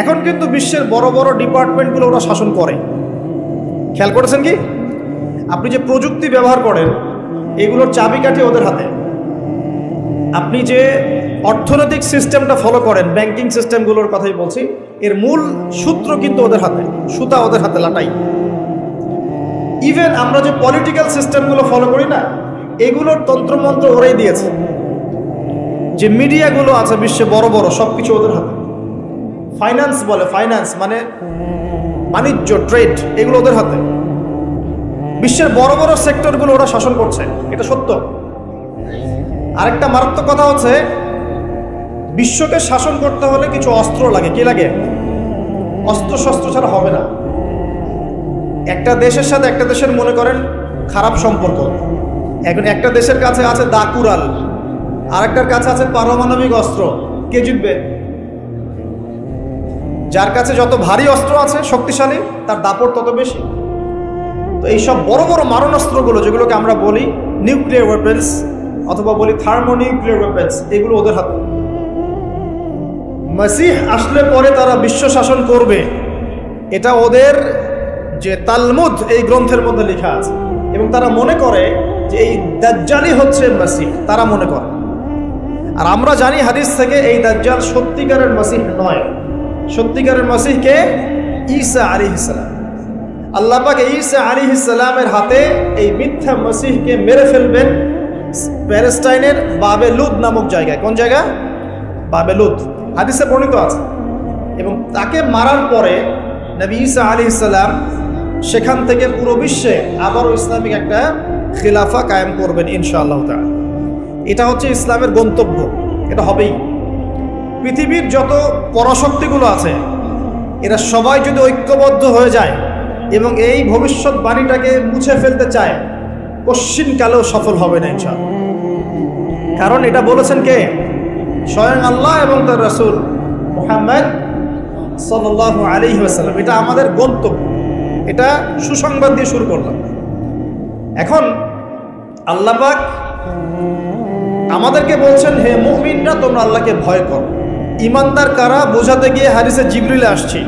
এখন কিন্তু বিশ্বের বড় বড় ডিপার্টমেন্টগুলো ওরা শাসন করে। খেয়াল করেছেন কি? আপনি যে প্রযুক্তি ব্যবহার করেন এগুলোর চাবিকাঠি ওদের হাতে। আপনি যে অর্থনৈতিক সিস্টেমটা ফলো করেন, ব্যাংকিং সিস্টেমগুলোর কথাই বলছি, এর মূল সূত্র কিন্তু ওদের হাতে, সুতা ওদের হাতে লাটাই। ইভেন আমরা যে পলিটিক্যাল সিস্টেমগুলো ফলো করি না, এগুলোর তন্ত্রমন্ত্র ওরাই দিয়েছে। যে মিডিয়াগুলো আছে বিশ্বে বড় বড়, সব কিছু ওদের হাতে। ফাইন্যান্স বলে, ফাইন্যান্স মানে বাণিজ্য, ট্রেড, এগুলো ওদের হাতে। বিশ্বের বড় বড় সেক্টরগুলো ওরা শাসন করছে, এটা সত্য। আরেকটা মারাত্মক কথা হচ্ছে, বিশ্বকে শাসন করতে হলে কিছু অস্ত্র লাগে। কি লাগে? অস্ত্র শস্ত্র ছাড়া হবে না। একটা দেশের সাথে একটা দেশের মনে করেন খারাপ সম্পর্ক, এখন একটা দেশের কাছে আছে দাকুরাল, আরেকটার কাছে আছে পারমাণবিক অস্ত্র, কে জিতবে? যার কাছে যত ভারী অস্ত্র আছে, শক্তিশালী, তার দাপট তত বেশি। তো এইসব বড় বড় মারণাস্ত্রগুলো, যেগুলোকে আমরা বলি নিউক্লিয়ার ওয়েপেন্স অথবা বলি থার্মোনিউক্লিয়ার ওয়েপেন্স, এগুলো ওদের হাতে। মসিহ আসলে পরে তারা বিশ্ব শাসন করবে, এটা ওদের যে তালমুদ এই গ্রন্থের মধ্যে লেখা আছে। এবং তারা মনে করে যে এই দাজ্জালই হচ্ছে মসিহ, তারা মনে করে। আর আমরা জানি হাদিস থেকে এই দাজ্জাল সত্যিকারের মসিহ নয়। সত্যিকারের মসিহকে ঈসা আলাইহিস সালাম। আল্লাহ পাক ঈসা আলাইহিস সালামের হাতে এই মিথ্যা মসিহকে মেরে ফেলবেন প্যালেস্টাইনের বাবেলুদ নামক জায়গায়। কোন জায়গা? বাবেলুদ, হাদিসে বর্ণিত আছে। এবং তাকে মারার পরে নবী ঈসা আলাইহিস সালাম সেখান থেকে পুরো বিশ্বে আবারও ইসলামিক একটা খিলাফা কায়েম করবেন ইনশাআল্লাহ তাআলা। এটা হচ্ছে ইসলামের গন্তব্য, এটা হবেই। পৃথিবীর যত পরাশক্তিগুলো আছে এরা সবাই যদি ঐক্যবদ্ধ হয়ে যায় এবং এই ভবিষ্যৎবাণীটাকে মুছে ফেলতে চায়, কশ্চিনকালেও সফল হবে না ইনশাআল্লাহ। কারণ এটা বলেছেন কে? স্বয়ং আল্লাহ এবং তার রাসূল মুহাম্মদ সাল্লাল্লাহু আলাইহি ওয়াসাল্লাম। এটা আমাদের গন্তব্য, এটা সুসংবাদ দিয়ে শুরু করলাম। এখন আল্লাহ পাক আমাদেরকে বলছেন, হে মুমিনরা তোমরা আল্লাহকে ভয় করো। ইমানদার কারা বোঝাতে গিয়ে হাদিসে জিবরিল আসছে।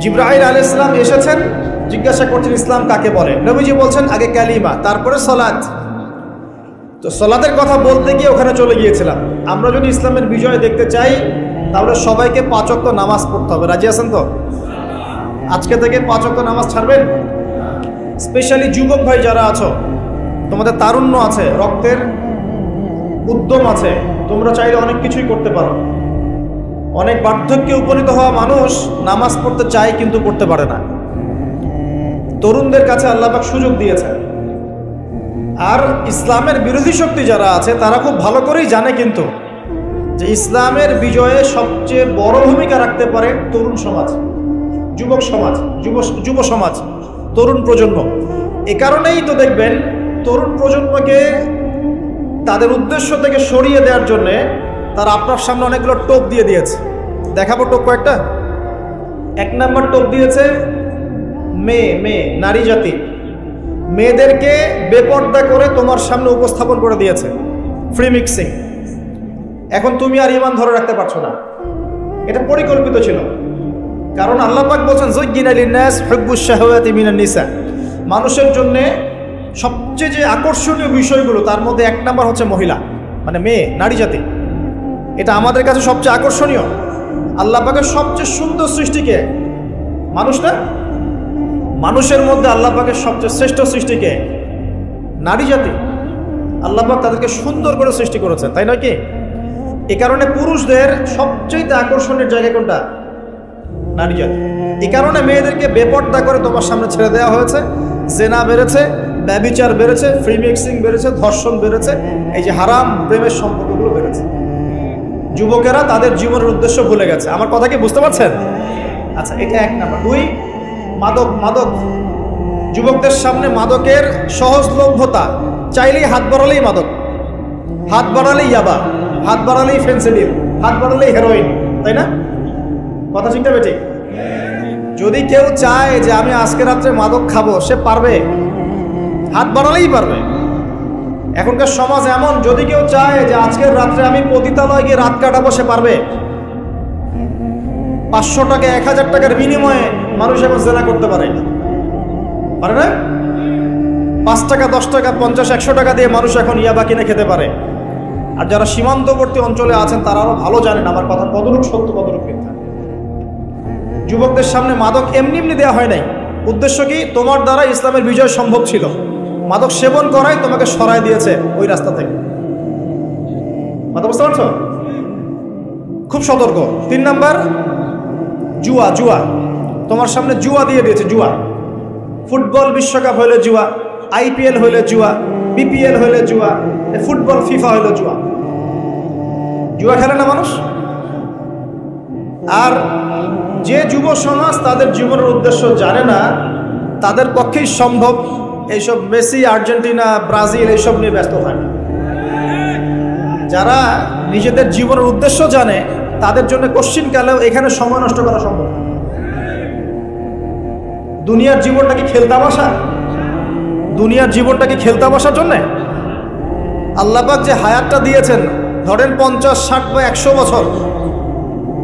জিবরাইল আলাইহিস সালাম এসেছেন, জিজ্ঞাসা করছেন ইসলাম কাকে বলে। নবীজি বলছেন আগে কালিমা, তারপরে সালাত। তো সালাতের কথা বলতে গিয়ে ওখানে চলে গিয়েছিলাম। আমরা যদি ইসলামের বিজয় দেখতে চাই তাহলে সবাইকে 5 ওয়াক্ত নামাজ পড়তে হবে। রাজি আছেন তো? আজকে থেকে 5 ওয়াক্ত নামাজ ছাড়বেন? স্পেশালি যুবক ভাই যারা আছো, তোমাদের তারুণ্য আছে, রক্তের উদ্যম আছে, তোমরা চাইলে অনেক কিছুই করতে পারো। অনেক বার্ধক্যে উপনীত হওয়া মানুষ নামাজ পড়তে চায় কিন্তু পড়তে পারে না। তরুণদের কাছে আল্লাহ পাক সুযোগ দিয়েছেন। আর ইসলামের বিরোধী শক্তি যারা আছে তারা খুব ভালো করেই জানে কিন্তু যে ইসলামের বিজয়ে সবচেয়ে বড় ভূমিকা রাখতে পারে তরুণ সমাজ, যুবক সমাজ, যুব সমাজ, তরুণ প্রজন্ম। এ কারণেই তো দেখবেন তরুণ প্রজন্মকে তাদের উদ্দেশ্য থেকে সরিয়ে দেওয়ার জন্যে তারা আপনার সামনে অনেকগুলো টোপ দিয়ে দিয়েছে। দেখাবো টোপ কয়েকটা। 1 নম্বর টোপ দিয়েছে মেয়ে, নারী জাতি। মেয়েদেরকে বেপর্দা করে তোমার সামনে উপস্থাপন করে দিয়েছে, ফ্রি মিক্সিং। এখন তুমি আর ঈমান ধরে রাখতে পারছো না। এটা পরিকল্পিত ছিল। কারণ আল্লাহ পাক বলছেন যুয়্যিনা লিন-নাস হুব্বুশ শাহাওয়াতি মিনান নিসা। মানুষের জন্য সবচেয়ে যে আকর্ষণীয় বিষয়গুলো তার মধ্যে 1 নম্বর হচ্ছে মহিলা, মানে মেয়ে, নারী জাতি। এটা আমাদের কাছে সবচেয়ে আকর্ষণীয়। আল্লাহ পাকের সবচেয়ে সুন্দর সৃষ্টিকে মানুষ না, মানুষের মধ্যে আল্লাহ পাকের সবচেয়ে শ্রেষ্ঠ সৃষ্টিকে নারী জাতি। আল্লাহ পাক তাদেরকে সুন্দর করে সৃষ্টি করেছেন, তাই নয় কি? এ কারণে পুরুষদের সবচেয়ে আকর্ষণের জায়গা কোনটা? নারী জাতি। এ কারণে মেয়েদেরকে বেপর্দা করে তোমার সামনে ছেড়ে দেওয়া হয়েছে। জেনা বেড়েছে, ব্যভিচার বেড়েছে, ফ্রি মিক্সিং বেড়েছে, ধর্ষণ বেড়েছে, এই যে হারাম প্রেমের সম্পর্কগুলো বেড়েছে। যুবকেরা তাদের জীবনের উদ্দেশ্য ভুলে গেছে। আমার কথা কি বুঝতে পারছেন? আচ্ছা, এটা 1 নম্বর। 2, মাদক। যুবকদের সামনে মাদকের সহজলভ্যতা। চাইলেই হাত বাড়ালেই মাদক, হাত বাড়ালেই ইয়াবা, হাত বাড়ালেই ফেন্সিডিল, হাত বাড়ালেই হেরোইন, তাই না? কথা ঠিক না বেঠিক? যদি কেউ চায় যে আমি আজকে রাত্রে মাদক খাবো, সে পারবে, হাত বাড়ালেই পারবে। এখনকার সমাজ এমন, যদি কেউ চায় যে আজকের রাত্রে আমি পতিতালয়ে গিয়ে রাত কাটাবো, সে পারবে। 500 টাকা 1000 টাকার বিনিময়ে মানুষ এখন জেনা করতে পারে না? 5 টাকা 10 টাকা 50-100 টাকা দিয়ে মানুষ এখন ইয়াবা কিনে খেতে পারে। আর যারা সীমান্তবর্তী অঞ্চলে আছেন তারা আরো ভালো জানেন আমার কথা কতটুকু সত্য কতটুকু মিথ্যা। যুবকদের সামনে মাদক এমনি এমনি দেওয়া হয় নাই। উদ্দেশ্য কি? তোমার দ্বারা ইসলামের বিজয় সম্ভব ছিল। মাদক সেবন করাই তোমাকে সরায় দিয়েছে ওই রাস্তা থেকে। কথা বুঝতে পারছো? খুব সতর্ক। 3 নাম্বার, জুয়া। তোমার সামনে জুয়া দিয়ে দিয়েছে। জুয়া, ফুটবল বিশ্বকাপ হইলে জুয়া, IPL হইলে জুয়া, BPL হইলে জুয়া, ফুটবল ফিফা হইলে জুয়া। জুয়া খেলে না মানুষ। আর যে যুব সমাজ তাদের জীবনের উদ্দেশ্য জানে না, তাদের পক্ষেই সম্ভব এইসব মেসি, আর্জেন্টিনা, ব্রাজিল এইসব নিয়ে ব্যস্ত থাকে। যারা নিজেদের জীবনের উদ্দেশ্য জানে তাদের জন্য কোশ্চিনকালেও এখানে সময় নষ্ট করা সম্ভব। দুনিয়ার জীবনটা কি খেলতামাশা? দুনিয়ার জীবনটা কি খেলতামাশার জন্যে? আল্লাহ পাক যে হায়াতটা দিয়েছেন, ধরেন 50, 60 বা 100 বছর,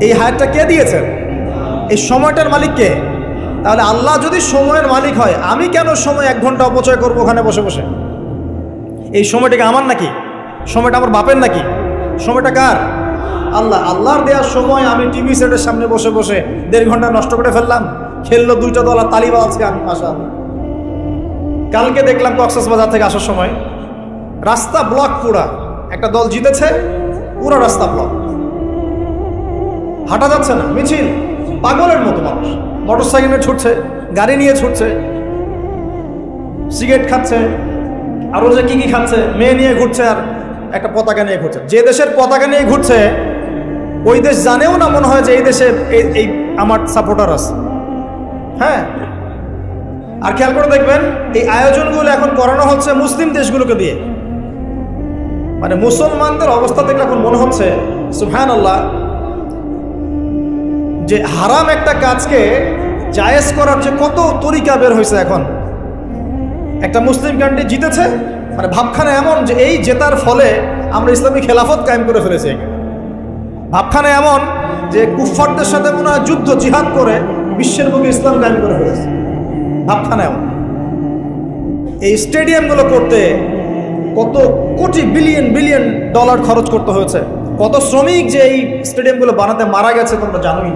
এই হায়াতটা কে দিয়েছেন? এই সময়টার মালিক কে? তাহলে আল্লাহ যদি সময়ের মালিক হয়, আমি কেন সময় 1 ঘন্টা অপচয় করবো ওখানে বসে বসে? এই সময়টাকে আমার নাকি? সময়টা আমার বাপের নাকি? সময়টা কার? আল্লাহর দেওয়ার সময় আমি টিভি সেটের সামনে বসে বসে 1.5 ঘন্টা নষ্ট করে ফেললাম। খেললো 2টা দল আর তালিবা আজকে আমি মাশাআল্লাহ। কালকে দেখলাম কক্সবাজার থেকে আসার সময় রাস্তা ব্লক, পুরা একটা দল জিতেছে, পুরো রাস্তা ব্লক, হাঁটা যাচ্ছে না, মিছিল, পাগলের মতো মানুষ মোটরসাইকেলে ছুটছে, গাড়ি নিয়ে ছুটছে, সিগারেট খাচ্ছে, আরো যে কি খাচ্ছে, মেয়ে নিয়ে ঘুরছে, আর একটা পতাকা নিয়ে ঘুরছে। যে দেশের পতাকা নিয়ে ঘুরছে ওই দেশ জানেও না মনে হয় যে এই দেশে এই আমার সাপোর্টার আছে। হ্যাঁ, আর খেয়াল করে দেখবেন এই আয়োজনগুলো এখন করানো হচ্ছে মুসলিম দেশগুলোকে দিয়ে। মানে মুসলমানদের অবস্থা দেখলে এখন মনে হচ্ছে সুবহানাল্লাহ, যে হারাম একটা কাজকে জায়েজ করার যে কত তরিকা বের হয়েছে এখন। একটা মুসলিম কান্ট্রি জিতেছে, মানে ভাবখানা এমন যে এই জেতার ফলে আমরা ইসলামী খেলাফত কায়েম করে ফেলেছি। ভাবখানা এমন যে কুফফারদের সাথে মনে হয় যুদ্ধ জিহাদ করে বিশ্বের বুকে ইসলাম কায়েম করে ফেলেছে। ভাবখানা এমন। এই স্টেডিয়ামগুলো করতে কত কোটি বিলিয়ন ডলার খরচ করতে হয়েছে, কত শ্রমিক যে এই স্টেডিয়ামগুলো বানাতে মারা গেছে তোমরা জানোই।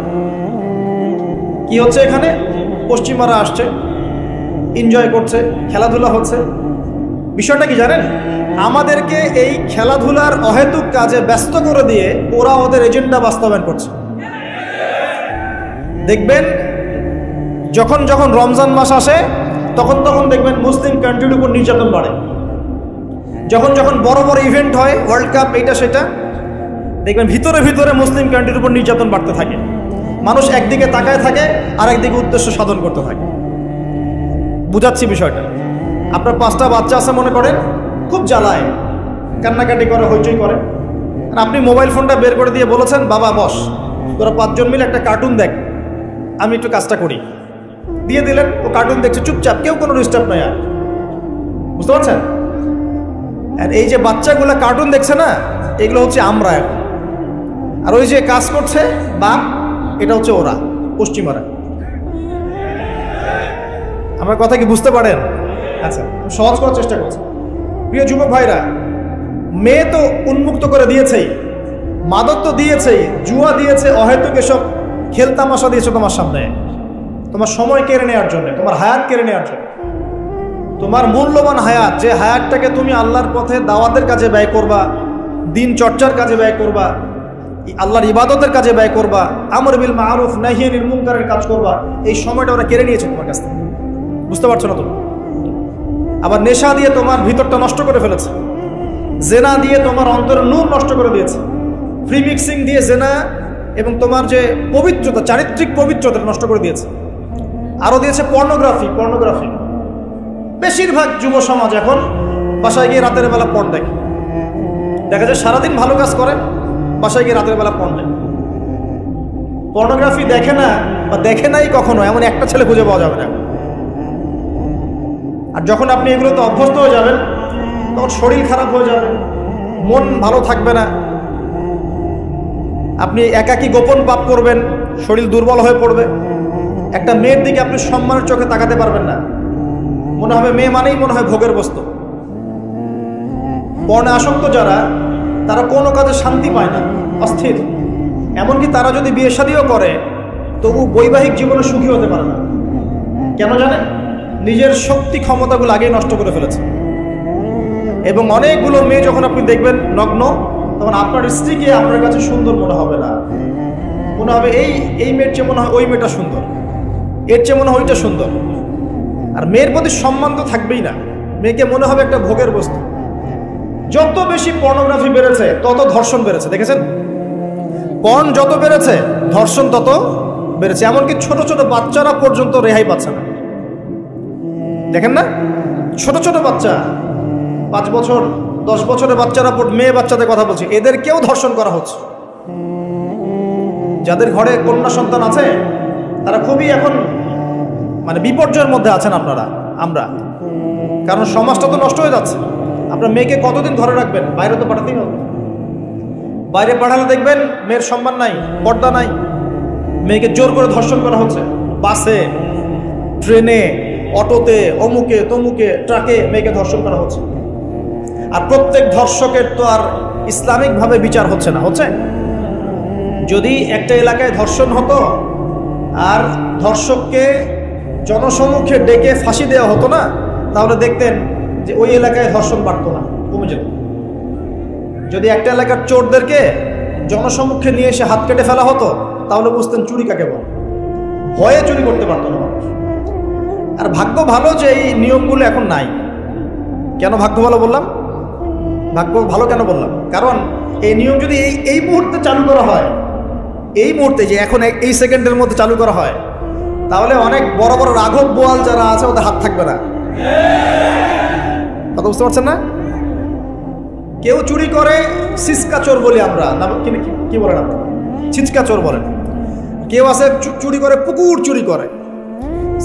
কি হচ্ছে এখানে? পশ্চিমারা আসছে, এনজয় করছে, খেলাধুলা হচ্ছে। বিষয়টা কি জানেন? আমাদেরকে এই খেলাধুলার অহেতুক কাজে ব্যস্ত করে দিয়ে ওরা ওদের এজেন্ডা বাস্তবায়ন করছে। দেখবেন যখন যখন রমজান মাস আসে তখন দেখবেন মুসলিম কান্ট্রির উপর নির্যাতন বাড়ে। যখন যখন বড় বড় ইভেন্ট হয়, ওয়ার্ল্ড কাপ, এইটা সেটা, দেখবেন ভিতরে ভিতরে মুসলিম কান্ট্রির উপর নির্যাতন বাড়তে থাকে। মানুষ একদিকে তাকায় থাকে আর একদিকে উদ্দেশ্য সাধন করতে থাকে। বুঝাচ্ছি বিষয়টা। আপনার 5টা বাচ্চা আছে মনে করেন, খুব জ্বালায়, কান্নাকাটি করে, হইচই করে, আর আপনি মোবাইল ফোনটা বের করে দিয়ে বলেছেন, বাবা বস, তোরা 5 জন মিলে একটা কার্টুন দেখ, আমি একটু কাজটা করি। দিয়ে দিলেন, ও কার্টুন দেখছে চুপচাপ, কেউ কোনো ডিস্টার্ব নয়। আর বুঝতে পারছেন? আর এই যে বাচ্চাগুলো কার্টুন দেখছে না, এগুলো হচ্ছে আমরা এখন। আর ওই যে কাজ করছে বাপ, এটা হচ্ছে ওরা, পশ্চিমারা। আমার কথা কি বুঝতে পারেন? আচ্ছা, সহজ করার চেষ্টা করছি। প্রিয় যুবক ভাইরা, মেয়ে তো উন্মুক্ত করে দিয়েছেই, মাদক তো দিয়েছেই, জুয়া দিয়েছে, অহেতুক এসব খেলতামাশা দিয়েছে তোমার সামনে, তোমার সময় কেড়ে নেওয়ার জন্য, তোমার হায়াত কেড়ে নেওয়ার জন্য। তোমার মূল্যবান হায়াত, যে হায়াতটাকে তুমি আল্লাহর পথে দাওয়াতের কাজে ব্যয় করবা, দিন চর্চার কাজে ব্যয় করবা, আল্লাহর ইবাদতের কাজে ব্যয় করবা, আমর বিল মারুফ নাহি আনিল মুনকারের কাজ করবা, এই সময়টা ওরা কেড়ে নিয়েছে তোমার কাছ থেকে। বুঝতে পারছো না তুমি? আবার নেশা দিয়ে তোমার ভিতরটা নষ্ট করে ফেলেছে, জেনা দিয়ে তোমার অন্তরের নূর নষ্ট করে দিয়েছে, ফ্রি মিক্সিং দিয়ে জেনা এবং তোমার যে পবিত্রতা, চারিত্রিক পবিত্রতা নষ্ট করে দিয়েছে। আরও দিয়েছে পর্নোগ্রাফি। বেশিরভাগ যুব সমাজ এখন বাসায় গিয়ে রাতের বেলা পর্ন দেখে। দেখা যায় সারাদিন ভালো কাজ করে, বাসায় গিয়ে রাতের বেলা পর্ন দেখে। পর্নোগ্রাফি দেখে না বা দেখে নাই কখনো এমন একটা ছেলে খুঁজে পাওয়া যাবে না। আর যখন আপনি এগুলোতে অভ্যস্ত হয়ে যাবেন তখন শরীর খারাপ হয়ে যাবে, মন ভালো থাকবে না, আপনি একাকী গোপন পাপ করবেন, শরীর দুর্বল হয়ে পড়বে। একটা মেয়ের দিকে আপনি সম্মানের চোখে তাকাতে পারবেন না, মনে হবে মেয়ে মানেই মনে হয় ভোগের বস্তু। পর্ণে আসক্ত যারা, তারা কোনো কাজে শান্তি পায় না, অস্থির। এমনকি তারা যদি বিয়ে শাদীও করে তবু বৈবাহিক জীবনে সুখী হতে পারে না। কেন জানেন? নিজের শক্তি ক্ষমতাগুলো আগেই নষ্ট করে ফেলেছে। এবং অনেকগুলো মেয়ে যখন আপনি দেখবেন নগ্ন, তখন আপনার স্ত্রীকে আপনার কাছে সুন্দর মনে হবে না, মনে হবে এই মেয়ের চেয়ে মনে হয় ওই মেয়েটা সুন্দর, এর চেয়ে মনে হয় ওইটা সুন্দর। আর মেয়ের প্রতি সম্মান তো থাকবেই না, মেয়েকে মনে হবে একটা ভোগের বস্তু। যত বেশি পর্নোগ্রাফি বেড়েছে তত ধর্ষণ বেড়েছে, দেখেছেন? পর্ন যত বেড়েছে ধর্ষণ তত বেড়েছে। এমনকি ছোট ছোট বাচ্চারা পর্যন্ত রেহাই পাচ্ছে না, দেখেন না? ছোট ছোট বাচ্চা, 5 বছর 10 বছরের বাচ্চারা, মেয়ে বাচ্চাদের কথা বলছি, এদেরকেও ধর্ষণ করা হচ্ছে। যাদের ঘরে কন্যা সন্তান আছে তারা খুবই এখন মানে বিপর্যয়ের মধ্যে আছেন আমরা। কারণ সমাজটা তো নষ্ট হয়ে যাচ্ছে। আপনার মেয়েকে কতদিন ঘরে রাখবেন? বাইরে তো পাঠাতেই হবে। বাইরে পাঠালে দেখবেন মেয়ের সম্মান নাই, পর্দা নাই, মেয়েকে জোর করে ধর্ষণ করা হচ্ছে। বাসে, ট্রেনে, অটোতে, অমুকে তমুকে, ট্রাকে মেয়েকে ধর্ষণ করা হচ্ছে। আর প্রত্যেক ধর্ষকের তো আর ইসলামিকভাবে বিচার হচ্ছে না, হচ্ছে? যদি একটা এলাকায় ধর্ষণ হতো আর ধর্ষককে জনসমক্ষে ডেকে ফাঁসি দেওয়া হতো না, তাহলে দেখতেন যে ওই এলাকায় ধর্ষণ বাড়তো না, কমে যেত। যদি একটা এলাকার চোরদেরকে জনসমক্ষে নিয়ে এসে হাত কেটে ফেলা হতো, তাহলে বুঝতেন চুরি কাকে বলে। ভয়ে চুরি করতে পারতো না মানুষ। আর ভাগ্য ভালো যে এই নিয়মগুলো এখন নাই। কেন ভাগ্য ভালো বললাম? ভাগ্য ভালো কেন বললাম? কারণ এই নিয়ম যদি এই মুহূর্তে চালু করা হয়, এই মুহূর্তে যে এখন এই সেকেন্ডের মধ্যে চালু করা হয়, তাহলে অনেক বড় বড় রাঘব বোয়াল যারা আছে ওদের হাত থাকবে না। কথা বুঝতে পারছেন না? কেউ চুরি করে সিসকা চোর বলি আমরা, না কি বলেন আপনারা? ছিচকা চোর বলেন। কেউ আছে চুরি করে পুকুর চুরি করে।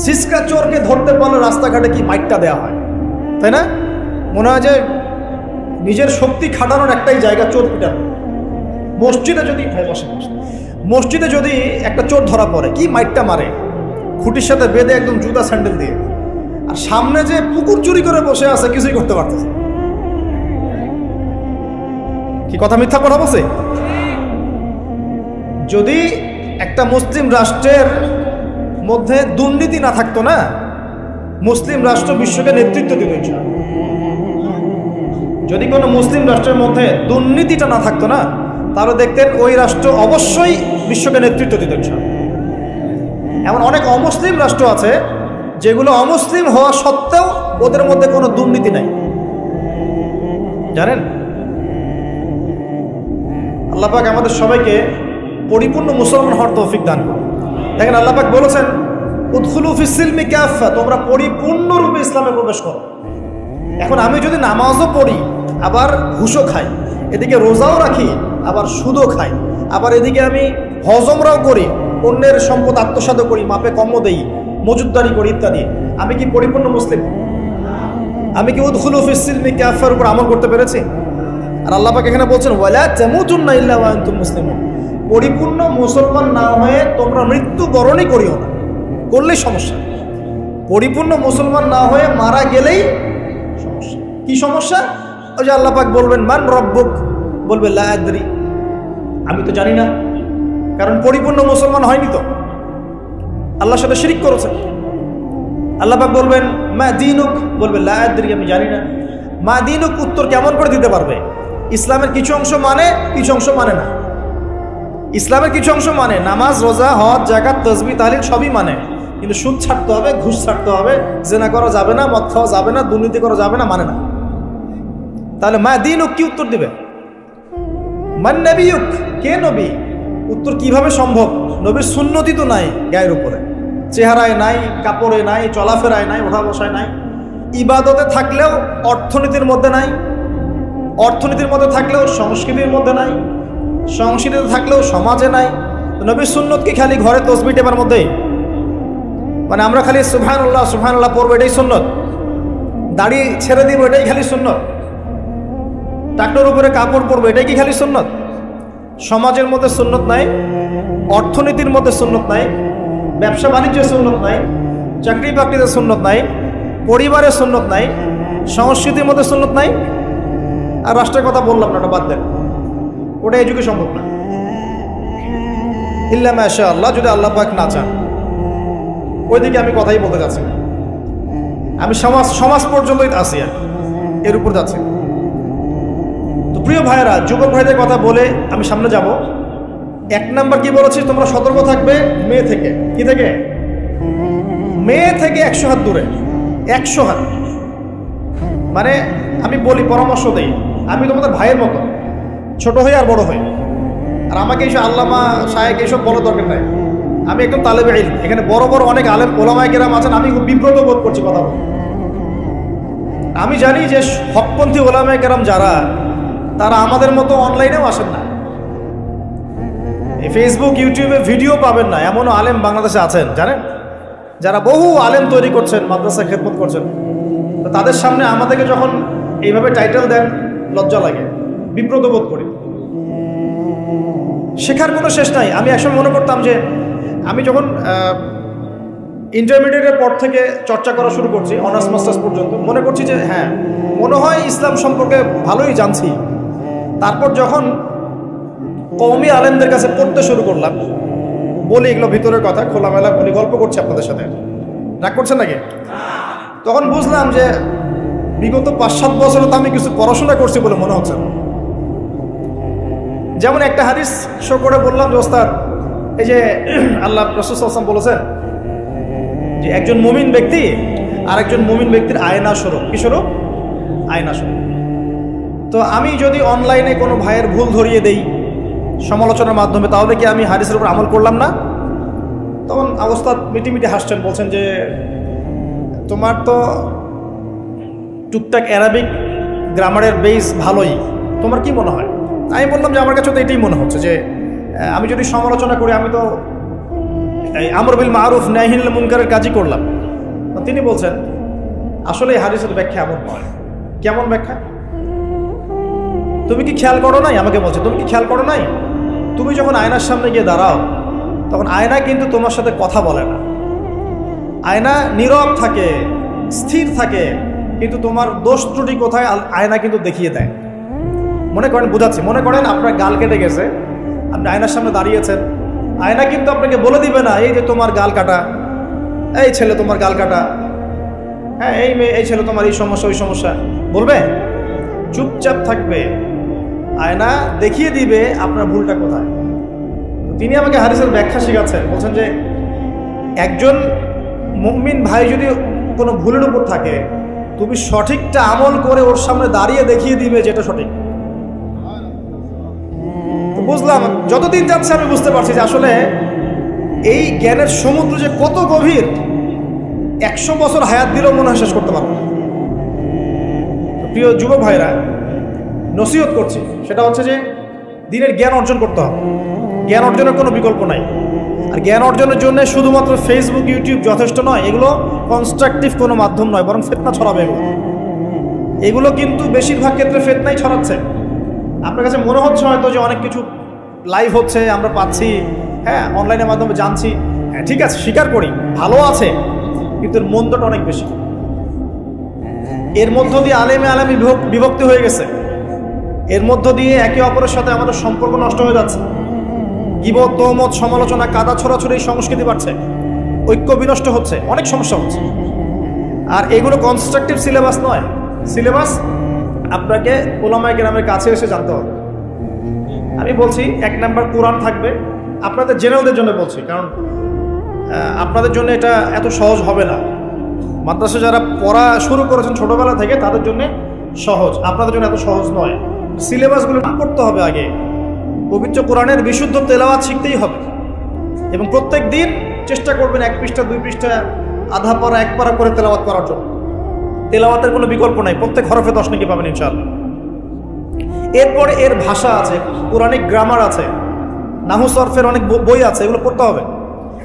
সিসকা চোরকে ধরতে পারলে রাস্তাঘাটে কি মাইটটা দেওয়া হয়, তাই না? মনে হয় যে নিজের শক্তি খাটানোর একটাই জায়গা চোর পিটানো। মসজিদে যদি একটা চোর ধরা পড়ে, কি মাইটটা মারে, খুঁটির সাথে বেঁধে একদম জুতা স্যান্ডেল দিয়ে। আর সামনে যে পুকুর চুরি করে বসে আছে, কিছুই করতে পারতেছে। কি কথা মিথ্যা কথা বলছে? যদি একটা মুসলিম রাষ্ট্রের মধ্যে দুর্নীতি না থাকতো না, মুসলিম রাষ্ট্র বিশ্বকে নেতৃত্ব দিত ইনশাআল্লাহ। যদি কোনো মুসলিম রাষ্ট্রের মধ্যে দুর্নীতিটা না থাকতো না, তাহলে দেখতেন ওই রাষ্ট্র অবশ্যই বিশ্বকে নেতৃত্ব দিত ইনশাআল্লাহ। এমন অনেক অমুসলিম রাষ্ট্র আছে যেগুলো অমুসলিম হওয়া সত্ত্বেও ওদের মধ্যে কোনো দুর্নীতি নাই, জানেন? আল্লাহ পাক আমাদের সবাইকে পরিপূর্ণ মুসলমান হওয়ার তৌফিক দান করুন। দেখেন আল্লাহ পাক বলেছেন, উদখুলু ফিস সিলমি কাফা, তোমরা পরিপূর্ণরূপে ইসলামে প্রবেশ করো। এখন আমি যদি নামাজও পড়ি, আবার ঘুষও খাই, এদিকে রোজাও রাখি, আবার সুদও খাই, আবার এদিকে আমি হজমরাও করি, অন্যের সম্পদ আত্মসাৎ করি, মাপে কমও দেই, মজুদদারি করি ইত্যাদি, আমি কি পরিপূর্ণ মুসলিম? আমি কি উদখুলু ফিস সিলমি কাফার উপর আমল করতে পেরেছি? আর আল্লাহ পাক এখানে বলছেন, ওয়ালা তামুতুন্না ইল্লা ওয়া আনতুম মুসলিমুন, পরিপূর্ণ মুসলমান না হয়ে তোমরা মৃত্যুবরণই করিও না। করলেই সমস্যা। পরিপূর্ণ মুসলমান না হয়ে মারা গেলেই সমস্যা। কি সমস্যা? ওই যে আল্লাহ পাক বলবেন, মান রব্বুক, বলবে লা আদরি, আমি তো জানি না। কারণ পরিপূর্ণ মুসলমান হয়নি তো, আল্লাহর সাথে শিরিক করেছে। আল্লাহ পাক বলবেন, মা দীনুক, বলবে লা আদরি, আমি জানি না। মা দীনুক উত্তর কেমন করে দিতে পারবে? ইসলামের কিছু অংশ মানে, কিছু অংশ মানে না। ইসলামের কিছু অংশ মানে, নামাজ, রোজা, হজ, যাকাত, তাসবিহ, তাহলিল সবই মানে, কিন্তু সুদ ছাড়তে হবে, ঘুষ ছাড়তে হবে, জেনা করা যাবে না, মদ খাওয়া যাবে না, দুর্নীতি করা যাবে না, মানে না। তাহলে মা দীনুক কি উত্তর দিবে? মান নবিয়ুক, কে নবী? উত্তর কিভাবে সম্ভব? নবীর সুন্নতি তো নাই গায়ের উপরে, চেহারায় নাই, কাপড়ে নাই, চলাফেরায় নাই, ওঠা বসায় নাই, ইবাদতে থাকলেও অর্থনীতির মধ্যে নাই, অর্থনীতির মধ্যে থাকলেও সংস্কৃতির মধ্যে নাই, সংস্কৃতিতে থাকলেও সমাজে নাই। নবীর সুন্নত কি খালি ঘরে তসবিহ টেপার মধ্যেই? মানে আমরা খালি সুবহানাল্লাহ সুবহানাল্লাহ পড়বো, এটাই সুন্নত? দাড়ি ছেড়ে দিব, এটাই খালি সুন্নত? টাকটোর উপরে কাপড় পরবো, এটাই কি খালি সুন্নত? সমাজের মধ্যে সুন্নত নাই, অর্থনীতির মধ্যে সুন্নত নাই, ব্যবসা বাণিজ্যের সুন্নত নাই, চাকরি বাকরিতে সুন্নত নাই, পরিবারের সুন্নত নাই, সংস্কৃতির মধ্যে সুন্নত নাই, আর রাষ্ট্রের কথা বললাম না, ওটা বাদ দেন, ওটা এই যুগে সম্ভব না। ইল্লা মাশা আল্লাহ, যদি আল্লাহ পাক না চান। ওইদিকে আমি কথাই বলতে যাচ্ছি না, আমি সমাজ পর্যন্তই আছি, এর উপর যাচ্ছি। তো প্রিয় ভাইয়েরা, যুবক ভাইদের কথা বলে আমি সামনে যাব। 1 নাম্বার কি বলেছি, তোমরা সতর্ক থাকবে মেয়ে থেকে। কি থেকে? মেয়ে থেকে 100 হাত দূরে। 100 হাত মানে আমি বলি, পরামর্শ দেই, আমি তোমাদের ভাইয়ের মতো, ছোট হই আর বড় হই, আর আমাকে এইসব আল্লামা শায়েখ এইসব বলার দরকার নাই। আমি একদম তালেবে ইলম, এখানে বড় বড় অনেক আলেম ওলামায়ে কেরাম আছেন, আমি খুব বিব্রত বোধ করছি কথা বলে। আমি জানি যে হকপন্থী ওলামায়ে কেরাম যারা, তারা আমাদের মতো অনলাইনেও আসেন না, এই ফেসবুক ইউটিউবে ভিডিও পাবেন না, এমনও আলেম বাংলাদেশে আছেন জানেন, যারা বহু আলেম তৈরি করছেন, মাদ্রাসা খেদমত করছেন। তো তাদের সামনে আমাদেরকে যখন এইভাবে টাইটেল দেন, লজ্জা লাগে, বিব্রত বোধ করি। শেখার কোনো শেষ নাই। আমি একসময় মনে করতাম যে আমি যখন ইন্টারমিডিয়েটের পর থেকে চর্চা করা শুরু করছি, অনার্স মাস্টার্স পর্যন্ত, মনে করছি যে হ্যাঁ, মনে হয় ইসলাম সম্পর্কে ভালোই জানছি। তারপর যখন কওমি আলেমদের কাছে পড়তে শুরু করলাম, বলি এগুলো ভিতরের কথা, খোলামেলা বলি, গল্প করছি আপনাদের সাথে, রাগ করছেন নাকি? তখন বুঝলাম যে বিগত 5-7 বছরে তো আমি কিছু পড়াশোনা করছি বলে মনে হচ্ছে। যেমন একটা হাদিস শো করে বললাম যে ওস্তাদ, এই যে আল্লাহ রাসূল সাল্লাল্লাহু আলাইহি ওয়াসাল্লাম বলেছেন যে একজন মুমিন ব্যক্তি আর একজন মুমিন ব্যক্তির আয়না স্বরূপ। কি স্বরূপ? আয়না স্বরূপ। তো আমি যদি অনলাইনে কোনো ভাইয়ের ভুল ধরিয়ে দেই সমালোচনার মাধ্যমে, তাহলে কি আমি হাদিসের উপর আমল করলাম না? তখন ওস্তাদ মিটিমিটি হাসছেন, বলছেন যে তোমার তো টুকটাক অ্যারাবিক গ্রামারের বেস ভালোই, তোমার কি মনে হয়? আমি বললাম যে আমার কাছে তো এটাই মনে হচ্ছে যে আমি যদি সমালোচনা করি, আমি তো এই আমর বিল মারুফ নাহি আনিল মুনকারের কাজই করলাম। তিনি বলছেন আসলে এই হাদিসের ব্যাখ্যা এমন নয়। কেমন ব্যাখ্যা? তুমি কি খেয়াল করো নাই? আমাকে বলছে তুমি কি খেয়াল করো নাই, তুমি যখন আয়নার সামনে গিয়ে দাঁড়াও, তখন আয়না কিন্তু তোমার সাথে কথা বলে না, আয়না নীরব থাকে, স্থির থাকে, কিন্তু তোমার দোষ ত্রুটি কোথায় আয়না কিন্তু দেখিয়ে দেয়। মনে করেন, বুঝাচ্ছি, মনে করেন আপনার গাল কেটে গেছে, আপনি আয়নার সামনে দাঁড়িয়েছেন, আয়না কিন্তু আপনাকে বলে দিবে না এই যে তোমার গাল কাটা, এই ছেলে তোমার গাল কাটা, হ্যাঁ এই মেয়ে, এই ছেলে তোমার এই সমস্যা ওই সমস্যা, বলবে? চুপচাপ থাকবে, আয়না দেখিয়ে দিবে আপনার ভুলটা কোথায়। তিনি আমাকে হাদিসের ব্যাখ্যা শেখাচ্ছেন, বলছেন যে একজন মুমিন ভাই যদি কোনো ভুলের উপর থাকে, তুমি সঠিকটা আমল করে ওর সামনে দাঁড়িয়ে দেখিয়ে দিবে যেটা সঠিক। বুঝলাম, যতদিন যাচ্ছে আমি বুঝতে পারছি যে আসলে এই জ্ঞানের সমুদ্র যে কত গভীর, 100 বছর হায়াত দিলেও মনে হয় শেষ করতে পারবো না। প্রিয় যুবক ভাইরা, নসিহত করছি, সেটা হচ্ছে যে দিনের জ্ঞান অর্জন করতে হবে। জ্ঞান অর্জনের কোনো বিকল্প নাই। আর জ্ঞান অর্জনের জন্য শুধুমাত্র ফেসবুক ইউটিউব যথেষ্ট নয়, এগুলো কনস্ট্রাকটিভ কোনো মাধ্যম নয়, বরং ফিতনা ছড়াবে। এগুলো কিন্তু বেশিরভাগ ক্ষেত্রে ফিতনাই ছড়াচ্ছে। আপনার কাছে মনে হচ্ছে হয়তো যে অনেক কিছু লাইভ হচ্ছে, আমরা পাচ্ছি, হ্যাঁ অনলাইনের মাধ্যমে জানছি, হ্যাঁ ঠিক আছে, স্বীকার করি ভালো আছে, কিন্তু এর মন্দটা অনেক বেশি। এর মধ্য দিয়ে আলেমে বিভক্তি হয়ে গেছে, এর মধ্য দিয়ে একে অপরের সাথে আমাদের সম্পর্ক নষ্ট হয়ে যাচ্ছে, গীবত, তহমত, সমালোচনা, কাদা ছড়াছড়ি সংস্কৃতি বাড়ছে, ঐক্য বিনষ্ট হচ্ছে, অনেক সমস্যা হচ্ছে। আর এগুলো কনস্ট্রাকটিভ সিলেবাস নয়। সিলেবাস আপনাকে ওলামায়ে কেরামের কাছে এসে জানতে হবে। আমি বলছি 1 নাম্বার কোরআন থাকবে, আপনাদের জেনারেলদের জন্য বলছি, কারণ আপনাদের জন্য এটা এত সহজ হবে না। মাদ্রাসা যারা পড়া শুরু করেছেন ছোটবেলা থেকে, তাদের জন্য সহজ, আপনাদের জন্য এত সহজ নয়। সিলেবাসগুলো পড়তে হবে আগে। পবিত্র কোরআনের বিশুদ্ধ তেলাওয়াত শিখতেই হবে, এবং প্রত্যেক দিন চেষ্টা করবেন 1 পৃষ্ঠা 2 পৃষ্ঠা, আধা পারা 1 পারা করে তেলাওয়াত করার জন্য। তেলাওয়াতের কোনো বিকল্প নাই, প্রত্যেক হরফে 10 নেকি পাবেন ইনশাআল্লাহ। এরপরে এর ভাষা আছে, কোরআনিক গ্রামার আছে, নাহু সরফের অনেক বই আছে, এগুলো পড়তে হবে।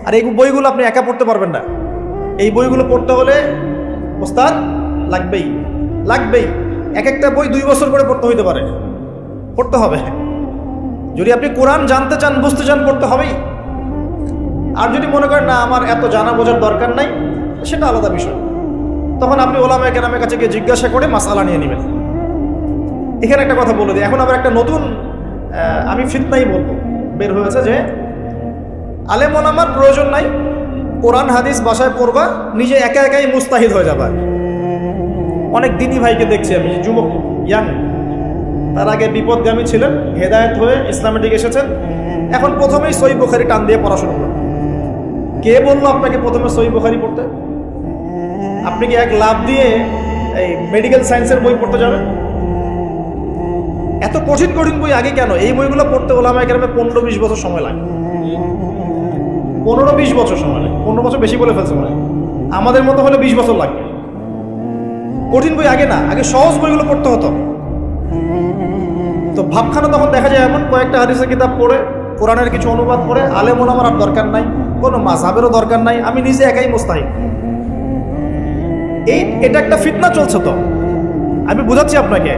আর এই বইগুলো আপনি একা পড়তে পারবেন না। এই বইগুলো পড়তে হলে ওস্তাদ লাগবেই। এক একটা বই 2 বছর করে পড়তে হইতে পারে, পড়তে হবে। যদি আপনি কোরআন জানতে চান, বুঝতে চান, পড়তে হবেই। আর যদি মনে করেন না আমার এত জানা বোঝার দরকার নাই, সেটা আলাদা বিষয়। তখন আপনি ওলামায়ে কেরামের কাছে গিয়ে জিজ্ঞাসা করে মাসআলা নিয়ে নেবেন। এখানে একটা কথা বলে দিই, এখন আবার একটা নতুন আমি ফিতনাই বলবো বের হয়েছে যে আলেম ওলামার প্রয়োজন নাই, কোরআন হাদিস বাসায় পড়বা, নিজে একা একাই মুস্তাহিদ হয়ে যাবা। অনেক দিনই ভাইকে দেখছি আমি, যুবক ইয়াং, তার আগে বিপদগামী ছিলেন, হেদায়েত হয়ে ইসলামের দিকে এসেছেন, এখন প্রথমেই সহিহ বুখারী টান দিয়ে পড়াশোনা করেন। কে বললো আপনাকে প্রথমে সহিহ বুখারী পড়তে? আপনি কি এক লাভ দিয়ে এই মেডিকেল সায়েন্সের বই পড়তে যাবেন? এত কঠিন কঠিন বই আগে কেন? এই বইগুলো পড়তে ওলামায়ে কেরামে 15-20 বছর সময় লাগে। 15-20 বছর সময় লাগে। 15 বছর বেশি বলে ফেলছে মনে হয়। আমাদের মতো হলে 20 বছর লাগবে। কঠিন বই আগে না, আগে সহজ বইগুলো পড়তে হতো। তো ভাবখানা তখন দেখা যায় এমন, কয়েকটা হাদিসের কিতাব পড়ে, কোরআনের কিছু অনুবাদ পড়ে, আলেম ওলামার আর দরকার নাই, কোনো মাযহাবেরও দরকার নাই, আমি নিজে একাই মুস্তাহিদ। এটা একটা ফিতনা চলছে। তো আমি বুঝাচ্ছি আপনাকে,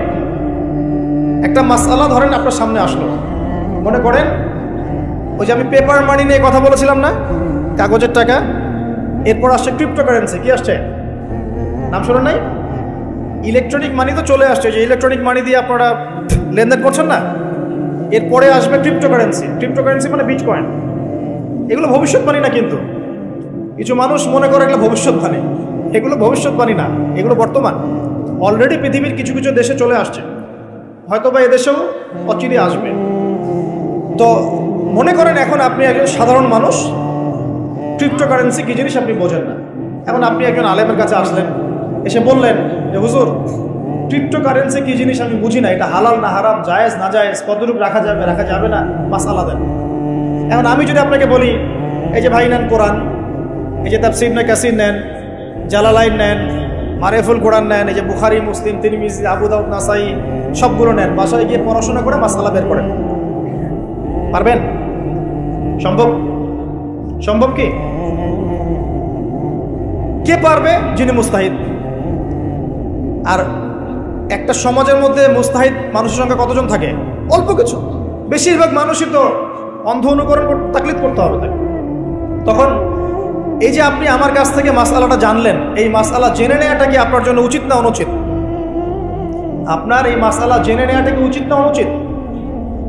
একটা মাসআলা ধরেন আপনার সামনে আসলো, মনে করেন ওই যে আমি পেপার মানি নিয়ে কথা বলেছিলাম না, কাগজের টাকা, এরপর আসছে ক্রিপ্টোকারেন্সি। কি আসছে? নাম শোনেন নাই? ইলেকট্রনিক মানি তো চলে আসছে, যে ইলেকট্রনিক মানি দিয়ে আপনারা লেনদেন করছেন না, এরপরে আসবে ক্রিপ্টোকারেন্সি। ক্রিপ্টোকারেন্সি মানে বিটকয়েন। এগুলো ভবিষ্যৎবাণী না, কিন্তু কিছু মানুষ মনে করে এগুলো ভবিষ্যৎবাণী। এগুলো ভবিষ্যৎবাণী না, এগুলো বর্তমান। অলরেডি পৃথিবীর কিছু কিছু দেশে চলে আসছে, হয়তো বা এদেশেও অচিরে আসবে। তো মনে করেন এখন আপনি একজন সাধারণ মানুষ, ক্রিপ্টোকারেন্সি কী জিনিস আপনি বোঝেন না। এখন আপনি একজন আলেমের কাছে আসলেন, এসে বললেন যে হুজুর, ক্রিপ্টোকারেন্সি কী জিনিস আমি বুঝি না, এটা হালাল না হারাম, জায়েজ না জায়েজ, কতটুকু রাখা যাবে রাখা যাবে না, মাসআলা দেন। এখন আমি যদি আপনাকে বলি, এই যে ভাই নেন কোরআন, এই যে তাফসীর ইবনে কাসির নেন, জালালাইন নেন, মারিফুল কোরআন নেন, এই যে বুখারী, মুসলিম, তিরমিজি, আবু দাউদ, নাসাই, সবগুলো নেন, বাসায় গিয়ে পড়াশোনা করে মাসআলা বের করেন, পারবেন? সম্ভব? সম্ভব কি? কে পারবে? যিনি মুস্তাহিদ। আর একটা সমাজের মধ্যে মুস্তাহিদ মানুষের সংখ্যা কতজন থাকে? অল্প কিছু। বেশিরভাগ মানুষই তো অন্ধ অনুকরণ তাকলিদ করতে হবে তাকে। তখন এই যে আপনি আমার কাছ থেকে মাসআলাটা জানলেন, এই মাসআলা জেনে নেওয়াটা কি আপনার জন্য উচিত না অনুচিত? আপনার এই মাসআলা জেনে নেওয়াটা কি উচিত না অনুচিত?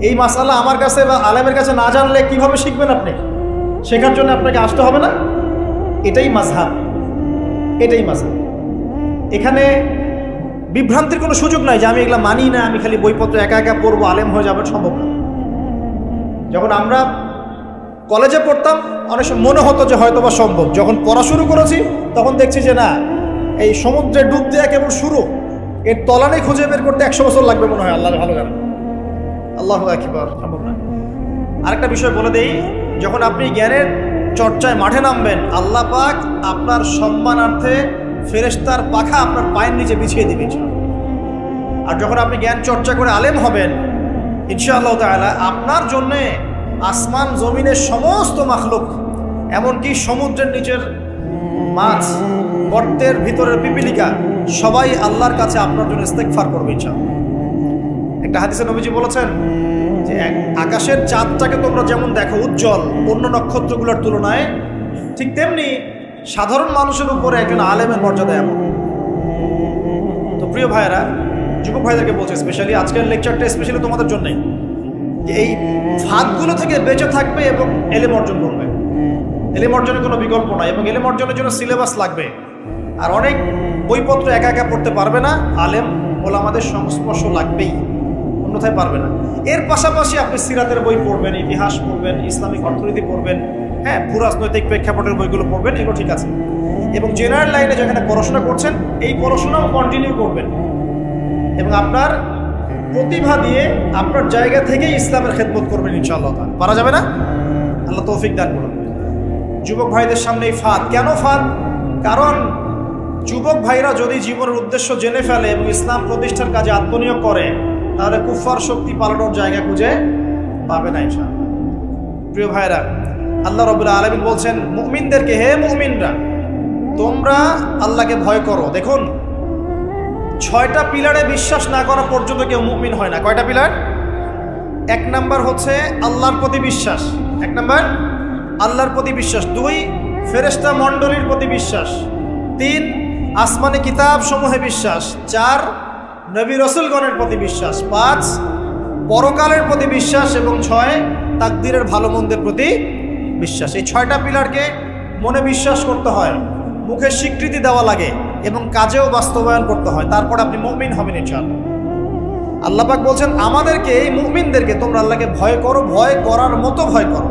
এই মাসআলা আমার কাছে বা আলেমের কাছে না জানলে কিভাবে শিখবেন আপনি? শেখার জন্য আপনাকে আসতে হবে না? এটাই মাযহাব, এটাই মাযহাব। এখানে বিভ্রান্তির কোনো সুযোগ নাই যে আমি এগুলা মানি না, আমি খালি বইপত্র একা একা পড়বো, আলেম হয়ে যাবে, সম্ভব না। যখন আমরা কলেজে পড়তাম অনেক সময় মনে হতো যে হয়তো বা সম্ভব, যখন পড়া শুরু করেছি তখন দেখছি যে না, এই সমুদ্রে ডুব দেওয়া কেবল শুরু, এর তলানে খুঁজে বের করতে 100 বছর লাগবে মনে হয়। আল্লাহ ভালো জানে, আল্লাহু আকবার, সম্ভব না। আরেকটা বিষয় বলে দেই, যখন আপনি জ্ঞানের চর্চায় মাঠে নামবেন, আল্লাহ পাক আপনার সম্মানার্থে ফেরেশতার পাখা আপনার পায়ের নিচে বিছিয়ে দিবেন। আর যখন আপনি জ্ঞান চর্চা করে আলেম হবেন ইনশাআল্লাহ তাআলা, আপনার জন্যে আসমান জমিনের সমস্ত মাখলুক, এমনকি সমুদ্রের নিচের মাছ, গর্তের ভিতরের পিপিলিকা, সবাই আল্লাহর কাছে আপনার জন্য ইস্তেগফার করবে ইনশাআল্লাহ। একটা হাদিসে নবীজি বলেছেন যে আকাশের চাঁদটাকে তোমরা যেমন দেখো উজ্জ্বল অন্য নক্ষত্রগুলোর তুলনায়, ঠিক তেমনি সাধারণ মানুষের উপরে একজন আলেমের মর্যাদা এমন। তো প্রিয় ভাইয়েরা, যুবক ভাইদেরকে বলছে, স্পেশালি আজকের লেকচারটা স্পেশালি তোমাদের জন্যই, যে এই ফাঁদগুলো থেকে বেঁচে থাকবে এবং এলেম অর্জন করবে। এলেম অর্জনের কোনো বিকল্প নাই, এবং এলেম অর্জনের জন্য সিলেবাস লাগবে। আর অনেক বইপত্র একা একা পড়তে পারবে না, আলেম ওলামাদের সংস্পর্শ লাগবেই, অন্যথায় পারবে না। এর পাশাপাশি আপনি সিরাতের বই পড়বেন, ইতিহাস পড়বেন, ইসলামিক অর্থনীতি পড়বেন, হ্যাঁ, ভূরাজনৈতিক প্রেক্ষাপটের বইগুলো পড়বেন, এগুলো ঠিক আছে। এবং জেনারেল লাইনে যেখানে পড়াশোনা করছেন, এই পড়াশোনাও কন্টিনিউ করবেন, এবং আপনার প্রতিভা দিয়ে আপনার জায়গা থেকে ইসলামের খেদমত করবেন ইনশাআল্লাহ। পারা যাবে না? আল্লাহ তৌফিক দান করুন। যুবক ভাইদের সামনে এই ফাঁদ। কেন ফাঁদ? কারণ যুবক ভাইরা যদি জীবনের উদ্দেশ্য জেনে ফেলে এবং ইসলাম প্রতিষ্ঠার কাজে আত্মনিয়োগ করে, তাহলে কুফার শক্তি পালানোর জায়গা খুঁজে পাবে না ইনশাআল্লাহ। প্রিয় ভাইরা, আল্লাহ রাব্বুল আলামিন বলছেন মুমিনদেরকে, হে মুমিনরা, তোমরা আল্লাহকে ভয় করো। দেখুন, 6টা পিলারে বিশ্বাস না করা পর্যন্ত কেউ মুমিন হয় না। কয়টা পিলার? 1 নাম্বার হচ্ছে আল্লাহর প্রতি বিশ্বাস, 1 নাম্বার। আল্লাহর প্রতি বিশ্বাস, 2 ফেরেশতা মণ্ডলীর প্রতি বিশ্বাস, 3 আসমানি কিতাব সমূহে বিশ্বাস, 4 নবী রসুলগণের প্রতি বিশ্বাস, 5 পরকালের প্রতি বিশ্বাস এবং 6 তাকদীরের ভালো মন্দের প্রতি বিশ্বাস। এই 6টা পিলারকে মনে বিশ্বাস করতে হয়, মুখে স্বীকৃতি দেওয়া লাগে এবং কাজেও বাস্তবায়ন করতে হয়, তারপর আপনি মুমিন হবেন ইনশাআল্লাহ। আল্লাহ পাক বলছেন আমাদেরকে, এই মুমিনদেরকে তোমরা আল্লাহকে ভয় করো, ভয় করার মতো ভয় করো।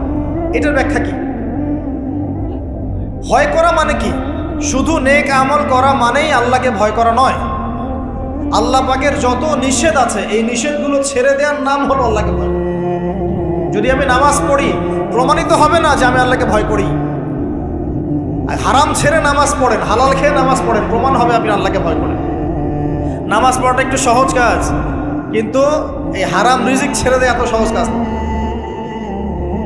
এটার ব্যাখ্যা কি? ভয় করা মানে কি? শুধু নেক আমল করা মানেই আল্লাহকে ভয় করা নয়। আল্লাহ পাকের যত নিষেধ আছে এই নিষেধগুলো ছেড়ে দেওয়ার নাম হলো আল্লাহকে ভয়। যদি আমি নামাজ পড়ি প্রমাণিত হবে না যে আমি আল্লাহকে ভয় করি। হারাম ছেড়ে নামাজ পড়েন, হালাল খেয়ে নামাজ পড়েন, প্রমাণ হবে আপনি আল্লাহকে ভয় করেন। নামাজ পড়াটা একটু সহজ কাজ, কিন্তু এই হারাম রিজিক ছেড়ে দেয় এত সহজ কাজ না।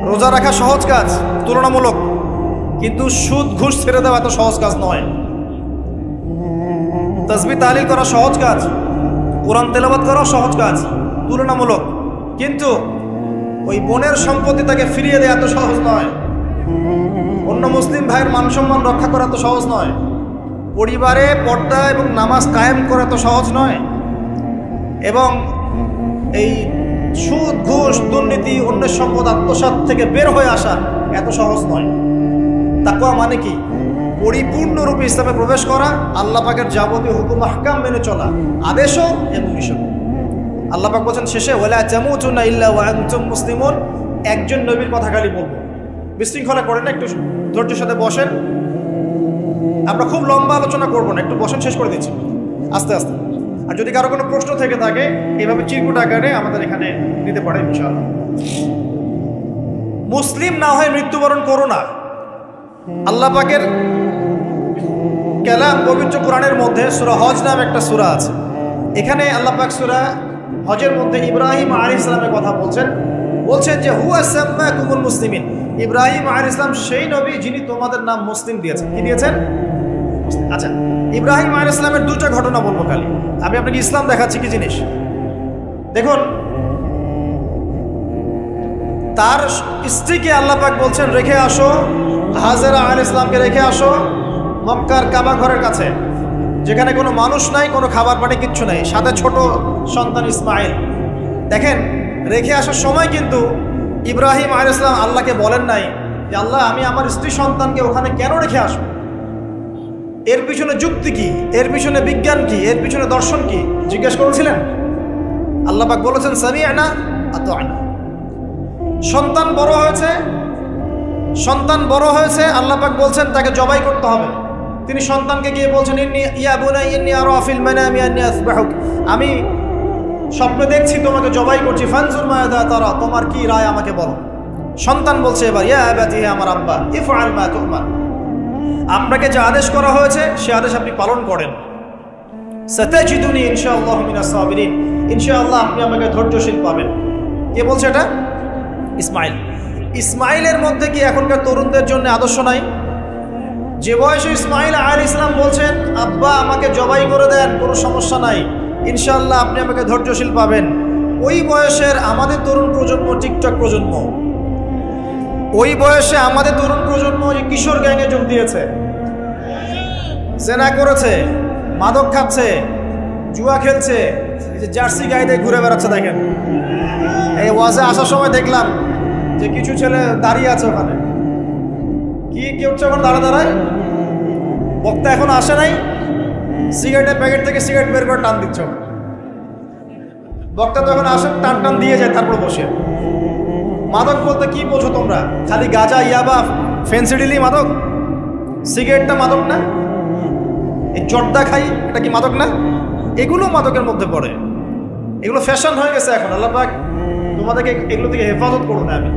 রোজা রাখা সহজ কাজ তুলনামূলক, কিন্তু সুদ ঘুষ ছেড়ে দেওয়া এত সহজ কাজ নয়। তাসবিহ তাহলিল করা সহজ কাজ, কোরআন তেলাওয়াত করাও সহজ কাজ তুলনামূলক, কিন্তু ওই বোনের সম্পত্তি তাকে ফিরিয়ে দেওয়া এত সহজ নয়। অন্য মুসলিম ভাইয়ের মান সম্মান রক্ষা করা এত সহজ নয়। পরিবারে পর্দা এবং নামাজ কায়েম করা এত সহজ নয়। এবং এই সুদ ঘুষ দুর্নীতি অন্যের সম্পদ আত্মসাৎ থেকে বের হয়ে আসা এত সহজ নয়। তাকওয়া মানে কি? পরিপূর্ণরূপে ইসলামে প্রবেশ করা, আল্লাহ পাকের যাবতীয় হুকুম আহকাম মেনে চলা, আদেশও এবং নিষেধ। আল্লাহ পাক বলেন শেষে ওয়ালা তামুতুনা ইল্লা ওয়া আনতুম মুসলিমুন। একজন নবীর কথা খালি বলবো, বিশৃঙ্খলা করেন না, একটু ধৈর্যের সাথে বসেন। আমরা খুব লম্বা আলোচনা করবো না, একটু বসেন, শেষ করে দিচ্ছি আস্তে আস্তে। আর যদি কারো কোনো প্রশ্ন থেকে থাকে এইভাবে চিরকুট আকারে আমাদের এখানে নিতে পারে ইনশাআল্লাহ। মুসলিম না হয়ে মৃত্যুবরণ করো না। আল্লাহ পাকের কালাম পবিত্র কোরআনের মধ্যে সূরা হজ নামে একটা সূরা আছে। এখানে আল্লাহ পাক সূরা হজের মধ্যে ইব্রাহিম আলাইহিস সালামের কথা বলছেন যে হুয়া সাম্মাকুমুল মুসলিমিন। ইব্রাহিম আলাইহিস সালাম সেই নবী যিনি তোমাদের নাম মুসলিম দিয়েছেন। কি দিয়েছেন? আচ্ছা, ইব্রাহিম আলাইহিস সালামের 2টা ঘটনা বলবো খালি। আমি আপনাকে ইসলাম দেখাচ্ছি কি জিনিস। দেখুন, তার স্ত্রীকে আল্লাহ পাক বলছেন রেখে আসো, হাজেরা আলাইহিস সালামকে রেখে আসো মক্কার কাবা ঘরের কাছে, যেখানে কোনো মানুষ নাই, কোনো খাবার পানি কিচ্ছু নাই, সাথে ছোট সন্তান ইসমাইল। দেখেন, রেখে আসার সময় কিন্তু ইব্রাহিম আলাইহিস সালাম আল্লাহকে বলেন নাই যে আল্লাহ আমি আমার স্ত্রী সন্তানকে ওখানে কেন রেখে আসবো, এর পিছনে যুক্তি কি, এর পিছনে বিজ্ঞান কি, এর পিছনে দর্শন কি জিজ্ঞেস করেছিলেন? আল্লাহ পাক বলেছেন সামি'না আতা'না। সন্তান বড় হয়েছে, আল্লাহ পাক বলছেন তাকে জবাই করতে হবে। তিনি সন্তানকে গিয়ে বলছেন ইয়া বুনাইয়া ইন্নী আরা ফিল মানামি আন্নী আসবাহুক, আমি স্বপ্নে দেখছি তোমাকে জবাই করছি, ফানজুর মাযা তারা, তোমার কি রায় আমাকে বলো। সন্তান বলছে এবার ইয়া আবাতি, হে আমার আব্বা, ইফআল মা তু'মার, আপনাকে যে আদেশ করা হয়েছে সে আদেশ আপনি পালন করেন। সাতাজিদুনি ইনশাআল্লাহু মিনাস সাবিরিন, ইনশাআল্লাহ আপনি আমাকে ধৈর্যশীল পাবেন। কে বলছে এটা? ইসমাইল। ইসমাইলের মধ্যে কি এখনকার তরুণদের জন্য আদর্শ নাই? যে বয়সে ইসমাইল আলাইহিস সালাম বলছেন আব্বা আমাকে জবাই করে দেন, কোনো সমস্যা নাই, ইনশাআল্লাহ আপনি আমাকে ধৈর্যশীল পাবেন, ওই বয়সের আমাদের তরুণ প্রজন্ম, টিকটক প্রজন্ম, ওই বয়সে আমাদের তরুণ প্রজন্ম যে কিশোর গ্যাংয়ে যোগ দিয়েছে, জেনা করেছে, মাদক খাচ্ছে, জুয়া খেলছে, এই যে জার্সি গাইতে ঘুরে বেড়াচ্ছে। দেখেন, এই ওয়াজে আসার সময় দেখলাম যে কিছু ছেলে দাঁড়িয়ে আছে ওখানে। কি হচ্ছে ওখানে দাঁড়ায়? বক্তা এখন আসে নাই, সিগারেটের প্যাকেট থেকে সিগারেট বের করে টান দিচ্ছে। বক্তা তো এখন আসে, টান দিয়ে যায়, তারপর বসে। মাদক বলতে কি বোঝো তোমরা? খালি গাঁজা, ইয়াবা, ফেন্সিডিলি মাদক? সিগারেটটা মাদক না? এই জর্দা খাই, এটা কি মাদক না? এগুলো মাদকের মধ্যে পড়ে, এগুলো ফ্যাশন হয়ে গেছে এখন। আল্লাহ পাক তোমাদেরকে এগুলো থেকে হেফাজত করুন। আমি